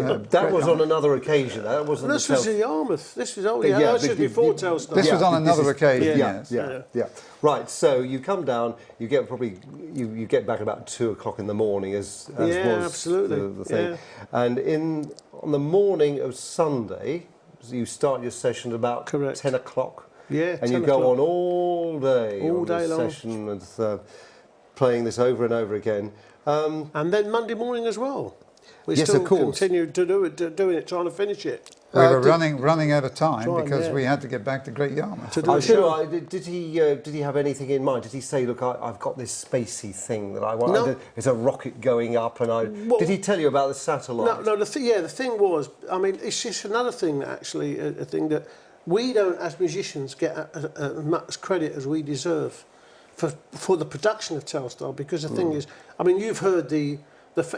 that was on another occasion. That wasn't. This was in Yarmouth. This was this was before Telstar. This was on another occasion. Yeah. Right. So you come down. You get you get back about 2 o'clock in the morning, as was absolutely. the thing. And on the morning of Sunday, you start your session at about 10 o'clock. Yeah. And you go on all day long. Session and playing this over and over again. And then Monday morning as well. We yes, still of course. continued to doing it, trying to finish it. We were running out of time because we had to get back to Great Yarmouth. Did he have anything in mind? Did he say, look, I've got this spacey thing that I want? No. It's a rocket going up, and did he tell you about the satellite? No. The thing was, I mean, it's just another thing that actually a thing that we don't, as musicians, get as much credit as we deserve for the production of Telstar, because the thing is, I mean, you've heard the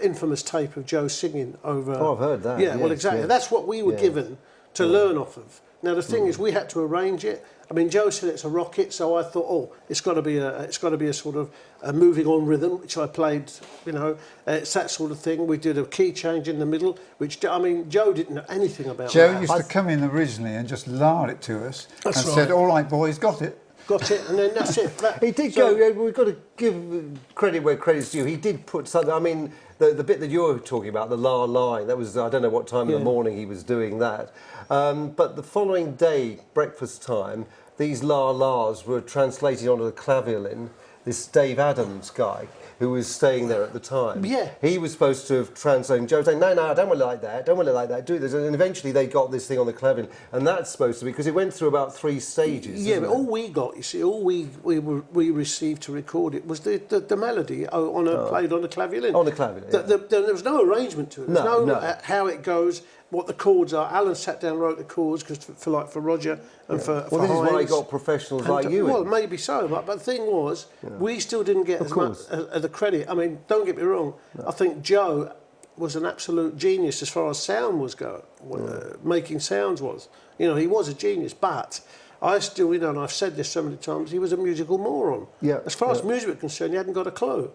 infamous tape of Joe singing over... Oh, I've heard that. Yeah, well, exactly. Yeah. That's what we were given to learn off of. Now, the thing is, we had to arrange it. I mean, Joe said it's a rocket, so I thought, it's got to be a sort of a moving on rhythm, which I played, it's that sort of thing. We did a key change in the middle, which, I mean, Joe didn't know anything about Joe that. used to come in originally and just lard it to us That's and said, all right, boys, got it. Got it, and then that's it. He did go. We've got to give credit where credit's due. He did put something. I mean, the bit that you were talking about, the la line. That was, I don't know what time in the morning he was doing that. But the following day, breakfast time, these la las were translated onto the claviolin. This Dave Adams guy, who was staying there at the time. Yeah. He was supposed to have translated. Joe saying, no, I don't want it like that. Don't want it like that. Do this. And eventually they got this thing on the claviolin. And that's supposed to be, because it went through about 3 stages. Yeah, but all we got, you see, all we received to record it was the melody played on the claviolin. On the claviolin, there was no arrangement to it. There was no how it goes, what the chords are. Alan sat down and wrote the chords for Roger and for Well, this Hines. is why he got professionals like you. Well, maybe so, but the thing was, we still didn't get as much of the credit. I mean, don't get me wrong. I think Joe was an absolute genius as far as sound was making sounds was. He was a genius, but I still, and I've said this so many times, he was a musical moron. Yeah. As far as music was concerned, he hadn't got a clue.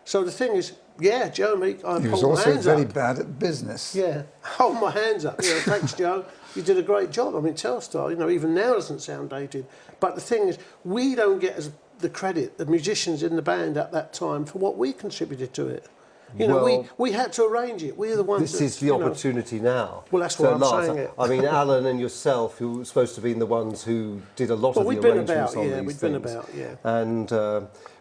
So the thing is, Joe, mate, I hold my hands up. He was also very bad at business. Yeah, hold my hands up. Thanks, Joe. You did a great job. I mean, Telstar, even now doesn't sound dated. But the thing is, we don't get the credit, the musicians in the band at that time, for what we contributed to it. We had to arrange it. We're the ones. This is the opportunity now. Well, that's what I'm saying. It. I mean, Alan and yourself, who were supposed to be the ones who did a lot of the arrangements on these things. We've been about, yeah. And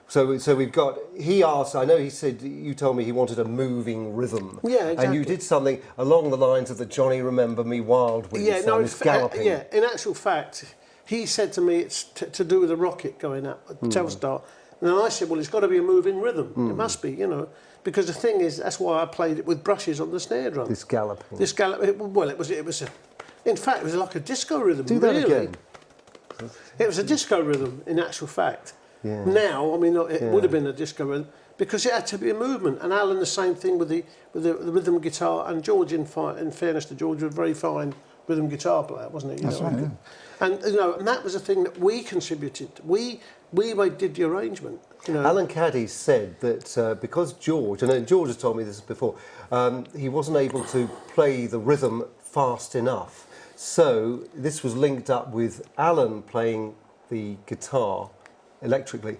so we've got. He asked. I know he said. You told me he wanted a moving rhythm. Yeah, exactly. And you did something along the lines of the Johnny Remember Me Wild Wind song. It's galloping. Yeah. In actual fact, he said to me it's to do with the rocket going up at Telstar, and I said, well, it's got to be a moving rhythm. It must be, Because the thing is, that's why I played it with brushes on the snare drum. This galloping. Well, it was in fact, it was like a disco rhythm. Do that again. It was a disco rhythm, in actual fact. Yeah. Now, I mean, it would have been a disco rhythm because it had to be a movement. And Alan, the same thing with the rhythm guitar. And George, in fairness to George, was a very fine rhythm guitar player, wasn't he? That's right. Yeah. And and that was a thing that we contributed. We did the arrangement. Alan Caddy said that because George, and George has told me this before, he wasn't able to play the rhythm fast enough. So this was linked up with Alan playing the guitar electrically,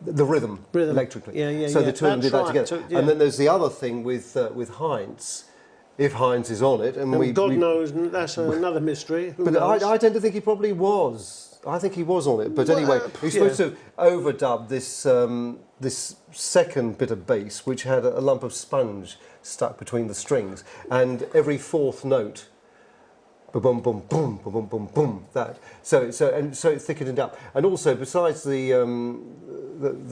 the rhythm. Electrically. Yeah. So the two of them did that together. So, and then there's the other thing with Heinz. If Heinz is on it, and God knows, that's another mystery. But I tend to think he probably was. I think he was on it. But anyway, he's supposed to overdub this second bit of bass, which had a lump of sponge stuck between the strings, and every fourth note, boom, boom, boom, boom, boom, boom, boom. That so it thickened it up, and also besides the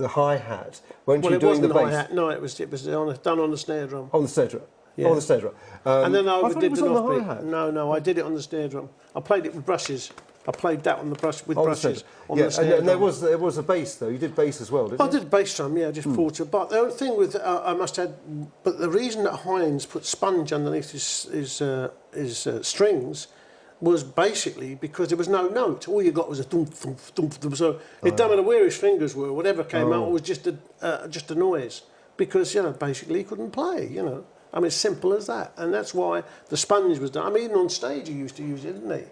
hi hat, weren't you doing the bass? Hi-hat. No, it was done on the snare drum. On the snare drum. Yeah. On the snare drum. And then I did the offbeat. No, I did it on the snare drum. I played it with brushes. I played that on the brush with brushes on the snare and drum. there was a bass though. You did bass as well, didn't you? I did bass drum, yeah, just quarter. But the only thing with I must add, but the reason that Heinz put sponge underneath his strings was basically because there was no note. All you got was a thump, thump, thump, thump. So it didn't matter where his fingers were, whatever came out, it was just a noise because basically he couldn't play, I mean, simple as that. And that's why the sponge was done. I mean, even on stage he used to use it, didn't he?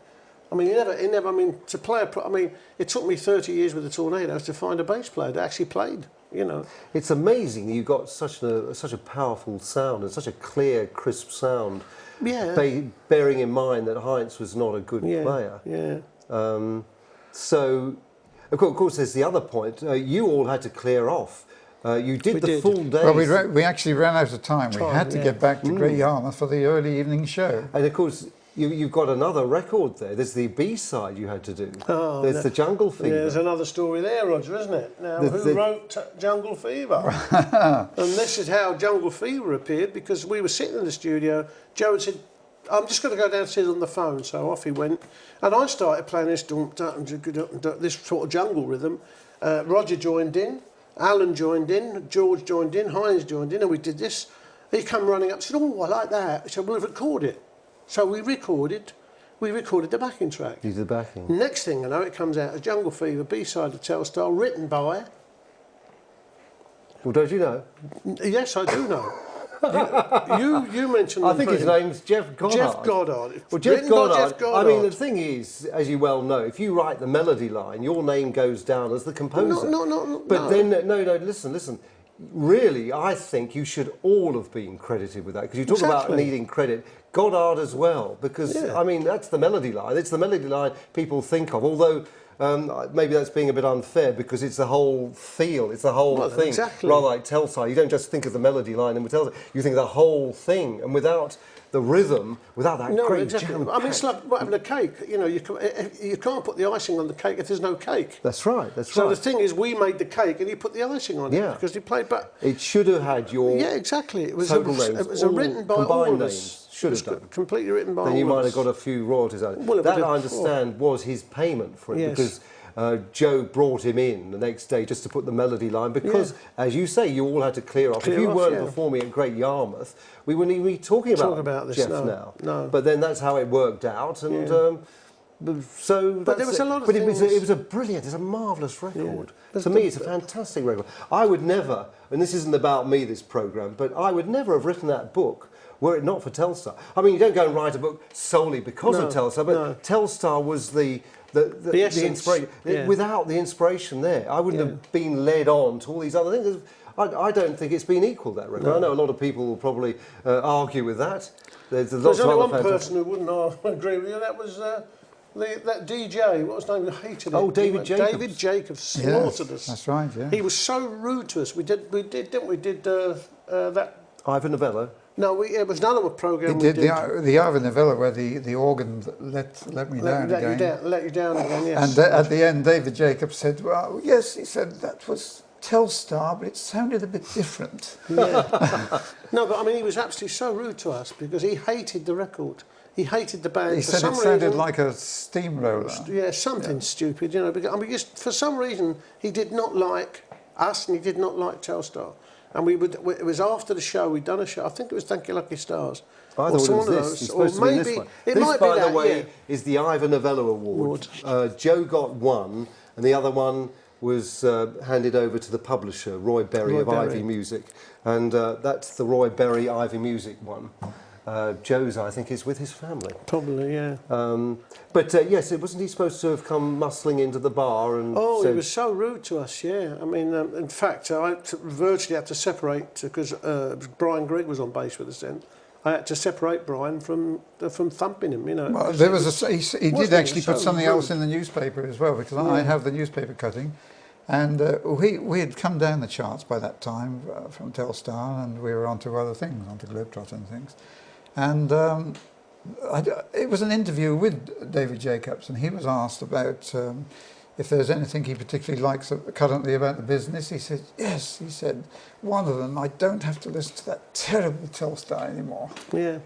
I mean, I mean, to play I mean, it took me 30 years with the Tornadoes to find a bass player that actually played, you know. It's amazing you got such a powerful sound and such a clear, crisp sound. Yeah. Bearing in mind that Heinz was not a good player. Yeah. So, of course, there's the other point. You all had to clear off. You did the full day. Well, we actually ran out of time. We had to get back to Great Yarmouth for the early evening show. And of course, you've got another record there. There's the B-side you had to do. Oh, there's the Jungle Fever. Yeah, there's another story there, Roger, isn't it? Now, who wrote Jungle Fever? And this is how Jungle Fever appeared, because we were sitting in the studio. Joe had said, I'm just going to go downstairs on the phone. So off he went. And I started playing this sort of jungle rhythm. Roger joined in. Alan joined in. George joined in. Heinz joined in. And we did this. He come running up and said, oh, I like that. He said, we'll record it. So we recorded the backing track. You did the backing. Next thing I know, it comes out as Jungle Fever, B-side of Telstar, written by... Well, don't you know? Yes, I do know. you mentioned... I think his name's Jeff Goddard. Jeff Goddard. Well, Jeff Goddard, I mean, the thing is, as you well know, if you write the melody line, your name goes down as the composer. No. But then, no, listen. Really, I think you should all have been credited with that, because you talk about needing credit. Goddard as well, because, I mean, that's the melody line. It's the melody line people think of, although maybe that's being a bit unfair, because it's the whole feel, it's the whole thing. Exactly. Rather like Telstar, you don't just think of the melody line and Telstar, you think of the whole thing, and without the rhythm, without that great jam. I mean, it's like having a cake. You know, you can't put the icing on the cake if there's no cake. That's right. So the thing is, we made the cake and he put the icing on it because he played. But it should have had your exactly. It was total names. It was written by all of us. Should have done. Completely written by all of us. Then you might have got a few royalties out of it. Well, that I understand was his payment for it, because Joe brought him in the next day just to put the melody line, because, as you say, you all had to clear off. If you weren't performing at Great Yarmouth, we wouldn't even be talking about this, Jeff now. No. But then that's how it worked out, and but there was a lot of things. It was a brilliant, it's a marvellous record. To me, it's a fantastic record. I would never, and this isn't about me, this programme, but I would never have written that book were it not for Telstar. I mean, you don't go and write a book solely because of Telstar, but Telstar was the inspiration. Without the inspiration there, I wouldn't have been led on to all these other things. I don't think it's been equal, that record. I know a lot of people will probably argue with that. There's only one person who wouldn't agree with you. That was that DJ. What was his name? Who hated it. Oh, David Jacobs. David Jacobs slaughtered us. That's right. Yeah. He was so rude to us. We did, didn't we? Did that? Ivan Novello. No, it was another programme. It did the Ivan Novello where the organ let me down again. Let you down again. Yes. And at the end, David Jacobs said, "Well, yes," he said, "that was Telstar, but it sounded a bit different." Yeah. No, but I mean, he was absolutely so rude to us because he hated the record. He hated the band. He said it sounded like a steamroller. Yeah, something stupid, you know. Because, I mean, just for some reason, he did not like us and he did not like Telstar. And it was after the show, we'd done a show, I think it was Thank You Lucky Stars. I thought it was this. It's supposed to be this one. This, by the way, is the Ivan Novello Award. Joe got one, and the other one was handed over to the publisher, Roy Berry of Ivy Music. And that's the Roy Berry Ivy Music one. Joe's, I think, is with his family. Probably, yeah. But yes, wasn't he supposed to have come muscling into the bar and? Oh, he was so rude to us. Yeah, I mean, in fact, I virtually had to separate because Brian Grigg was on bass with us then. I had to separate Brian from thumping him. You know. Well, there was he did actually put something else in the newspaper as well, because I have the newspaper cutting. And we had come down the charts by that time from Telstar, and we were onto other things, onto Globetrotter and things. And it was an interview with David Jacobs, and he was asked about if there's anything he particularly likes currently about the business. He said, yes, he said, one of them, I don't have to listen to that terrible Telstar anymore. Yeah.